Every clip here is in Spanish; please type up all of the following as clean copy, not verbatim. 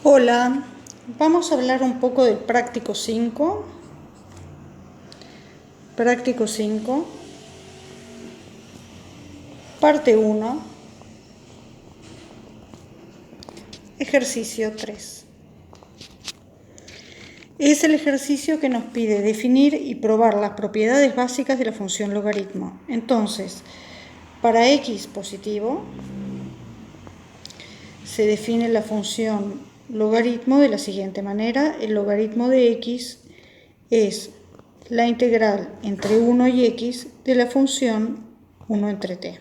Hola, vamos a hablar un poco del práctico 5. Práctico 5, parte 1, ejercicio 3. Es el ejercicio que nos pide definir y probar las propiedades básicas de la función logaritmo. Entonces, para x positivo, se define la función logaritmo de la siguiente manera. El logaritmo de x es la integral entre 1 y x de la función 1 entre t.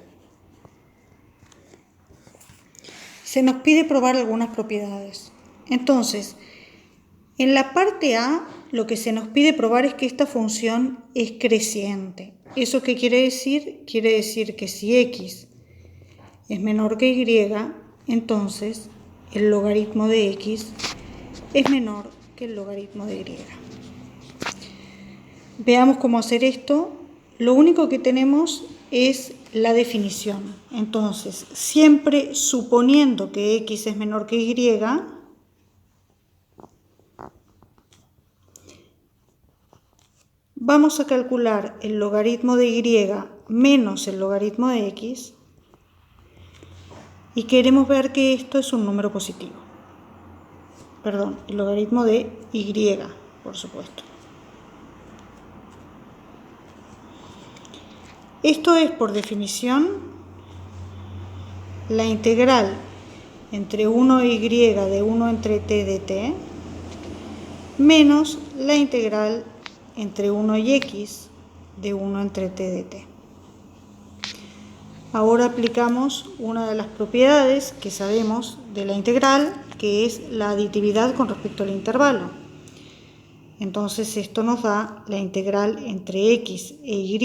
Se nos pide probar algunas propiedades. Entonces, en la parte A, lo que se nos pide probar es que esta función es creciente. ¿Eso qué quiere decir? Quiere decir que si x es menor que y, entonces el logaritmo de x es menor que el logaritmo de y. Veamos cómo hacer esto. Lo único que tenemos es la definición. Entonces, siempre suponiendo que x es menor que y, vamos a calcular el logaritmo de y menos el logaritmo de x y queremos ver que esto es un número positivo. Perdón, el logaritmo de y, por supuesto. Esto es, por definición, la integral entre 1y de 1 entre t de t menos la integral entre 1 y x de 1 entre t de t. Ahora aplicamos una de las propiedades que sabemos de la integral, que es la aditividad con respecto al intervalo. Entonces esto nos da la integral entre x e y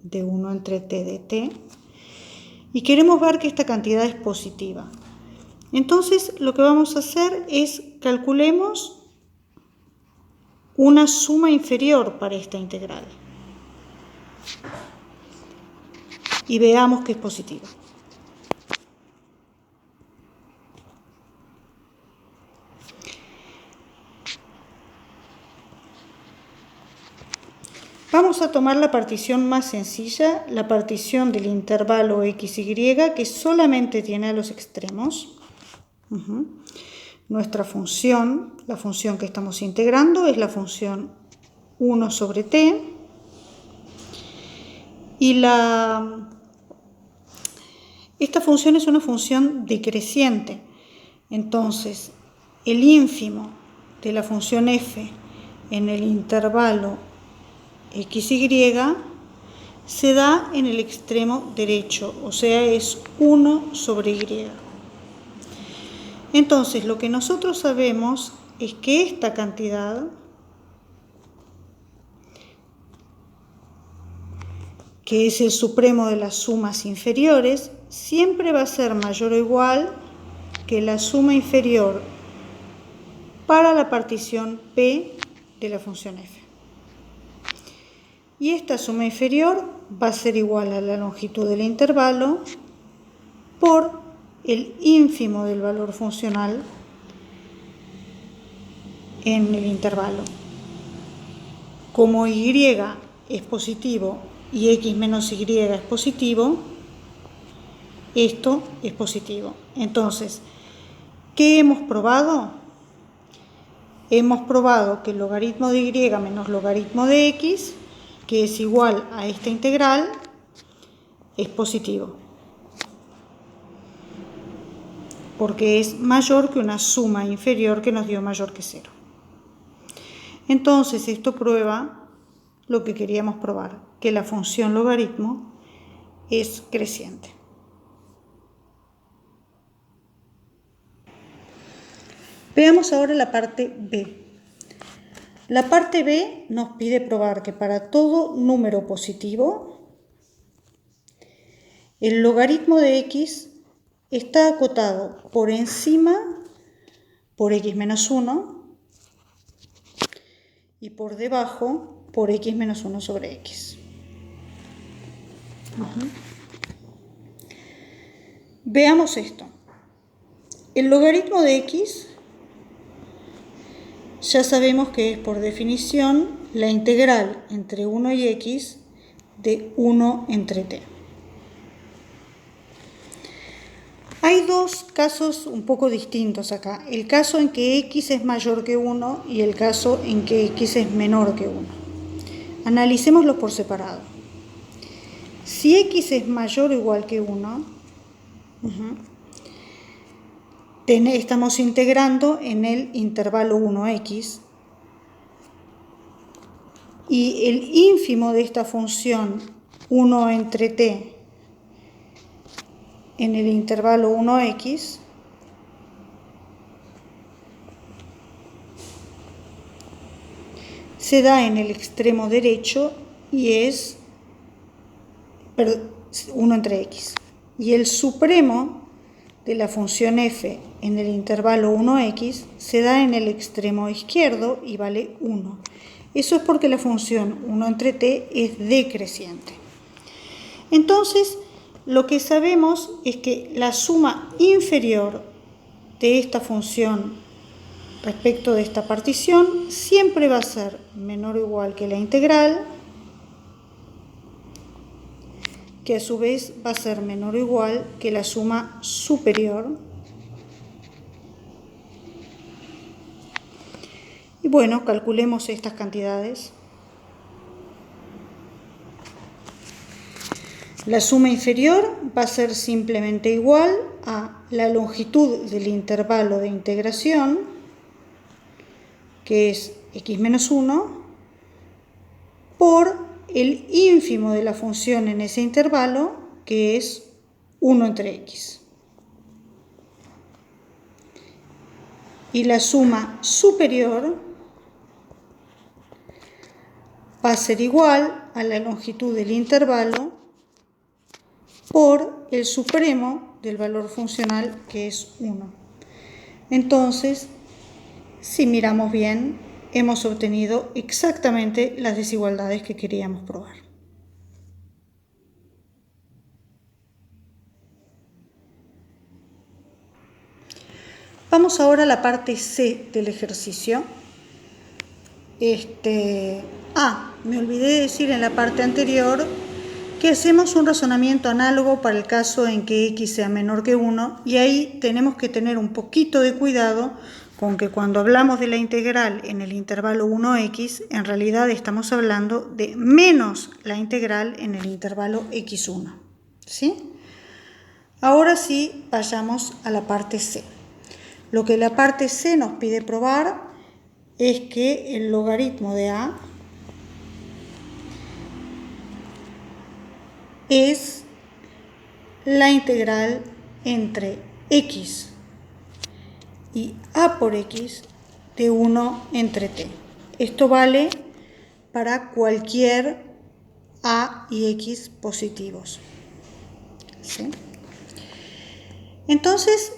de 1 entre t de t. Y queremos ver que esta cantidad es positiva. Entonces lo que vamos a hacer es calculemos una suma inferior para esta integral. Y veamos que es positiva. Vamos a tomar la partición más sencilla, la partición del intervalo xy, que solamente tiene a los extremos. Nuestra función, la función que estamos integrando, es la función 1 sobre t. Y esta función es una función decreciente. Entonces, el ínfimo de la función f en el intervalo xy se da en el extremo derecho, o sea, es 1 sobre y. Entonces, lo que nosotros sabemos es que esta cantidad, que es el supremo de las sumas inferiores, siempre va a ser mayor o igual que la suma inferior para la partición P de la función f. Y esta suma inferior va a ser igual a la longitud del intervalo por el ínfimo del valor funcional en el intervalo. Como y es positivo y x menos y es positivo, esto es positivo. Entonces, ¿qué hemos probado? Hemos probado que el logaritmo de y menos logaritmo de x, que es igual a esta integral, es positivo, porque es mayor que una suma inferior que nos dio mayor que 0. Entonces, esto prueba lo que queríamos probar, que la función logaritmo es creciente. Veamos ahora la parte B. La parte B nos pide probar que para todo número positivo, el logaritmo de x está acotado por encima por x menos 1 y por debajo por x menos 1 sobre x. Veamos esto. El logaritmo de x ya sabemos que es por definición la integral entre 1 y x de 1 entre t. Hay dos casos un poco distintos acá. El caso en que x es mayor que 1 y el caso en que x es menor que 1. Analicémoslos por separado. Si x es mayor o igual que 1, estamos integrando en el intervalo 1x, y el ínfimo de esta función 1 entre t en el intervalo 1x se da en el extremo derecho y es 1 entre x. Y el supremo de la función f en el intervalo 1x se da en el extremo izquierdo y vale 1. Eso es porque la función 1 entre t es decreciente. Entonces, lo que sabemos es que la suma inferior de esta función respecto de esta partición siempre va a ser menor o igual que la integral, que a su vez va a ser menor o igual que la suma superior. Y bueno, calculemos estas cantidades. La suma inferior va a ser simplemente igual a la longitud del intervalo de integración, que es x menos 1, por el ínfimo de la función en ese intervalo, que es 1 entre x. Y la suma superior va a ser igual a la longitud del intervalo por el supremo del valor funcional, que es 1. Entonces, si miramos bien, hemos obtenido exactamente las desigualdades que queríamos probar. Vamos ahora a la parte C del ejercicio. Me olvidé de decir en la parte anterior que hacemos un razonamiento análogo para el caso en que x sea menor que 1, y ahí tenemos que tener un poquito de cuidado con que cuando hablamos de la integral en el intervalo 1x, en realidad estamos hablando de menos la integral en el intervalo x1. ¿Sí? Ahora sí, vayamos a la parte C. Lo que la parte C nos pide probar es que el logaritmo de a es la integral entre x y a por x de 1 entre t. Esto vale para cualquier a y x positivos. ¿Sí? Entonces,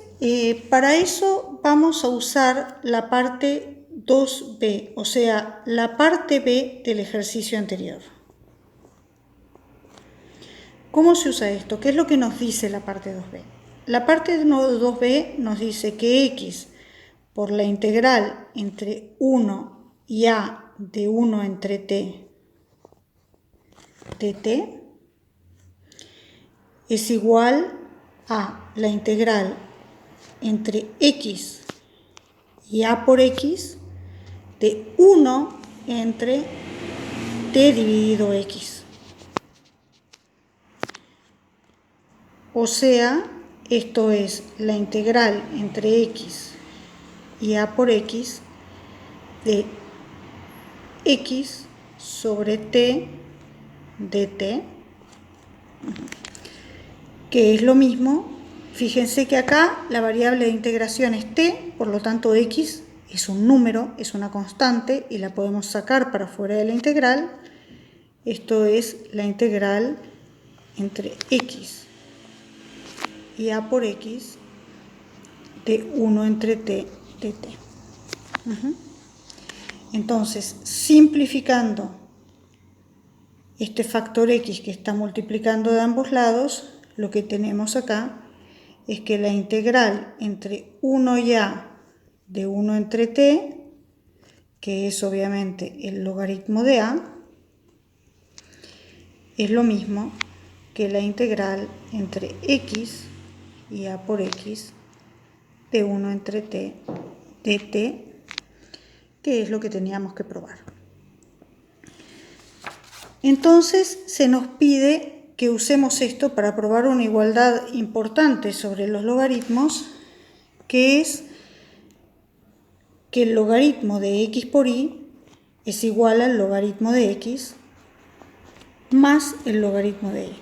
para eso vamos a usar la parte 2b, o sea, la parte b del ejercicio anterior. ¿Cómo se usa esto? ¿Qué es lo que nos dice la parte 2b? La parte 2b nos dice que x por la integral entre 1 y a de 1 entre t de t es igual a la integral entre x y a por x de 1 entre t dividido x. O sea, esto es la integral entre x y a por x de x sobre t de t, que es lo mismo. Fíjense que acá la variable de integración es t, por lo tanto x es un número, es una constante y la podemos sacar para fuera de la integral. Esto es la integral entre x y a por x de 1 entre t de t. Entonces, simplificando este factor x que está multiplicando de ambos lados, lo que tenemos acá es que la integral entre 1 y a de 1 entre t que es obviamente el logaritmo de a, es lo mismo que la integral entre x y a por x de 1 entre t de t, que es lo que teníamos que probar. Entonces se nos pide que usemos esto para probar una igualdad importante sobre los logaritmos, que es que el logaritmo de x por y es igual al logaritmo de x más el logaritmo de y.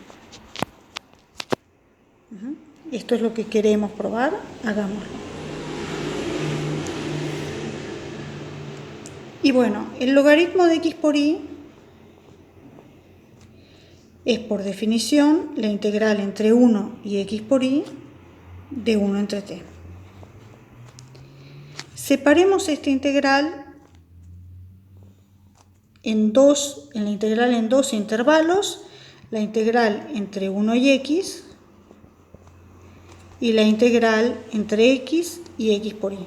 Esto es lo que queremos probar, hagámoslo. Y bueno, el logaritmo de x por y es por definición la integral entre 1 y x por y de 1 entre t. Separemos esta integral en la integral en dos intervalos, la integral entre 1 y x y la integral entre x y x por y.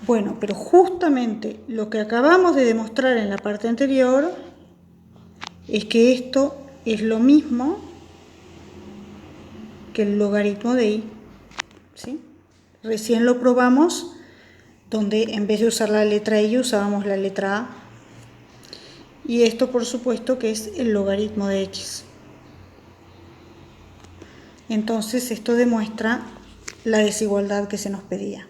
Bueno, pero justamente lo que acabamos de demostrar en la parte anterior es que esto es lo mismo que el logaritmo de y, ¿sí? Recién lo probamos donde en vez de usar la letra y usábamos la letra a. Y esto por supuesto que es el logaritmo de x. Entonces esto demuestra la desigualdad que se nos pedía.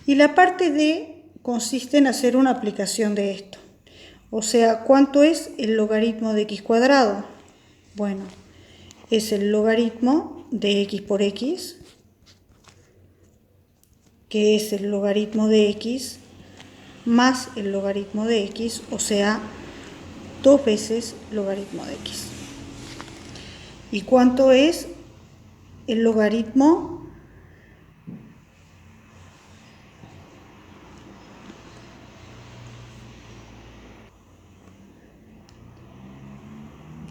Y la parte D consiste en hacer una aplicación de esto. O sea, ¿cuánto es el logaritmo de x cuadrado? Bueno, es el logaritmo de x por x, que es el logaritmo de x más el logaritmo de x, o sea, 2 veces logaritmo de x. ¿Y cuánto es el logaritmo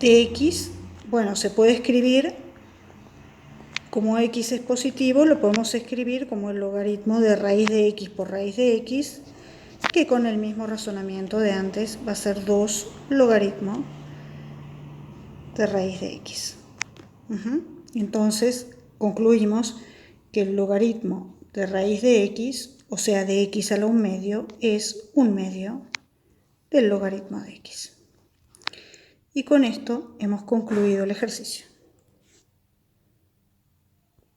de x? Bueno, se puede escribir como x es positivo, lo podemos escribir como el logaritmo de raíz de x por raíz de x, que con el mismo razonamiento de antes va a ser 2 logaritmo de raíz de x. Entonces concluimos que el logaritmo de raíz de x, o sea de x a la 1 medio, es 1 medio del logaritmo de x. Y con esto hemos concluido el ejercicio.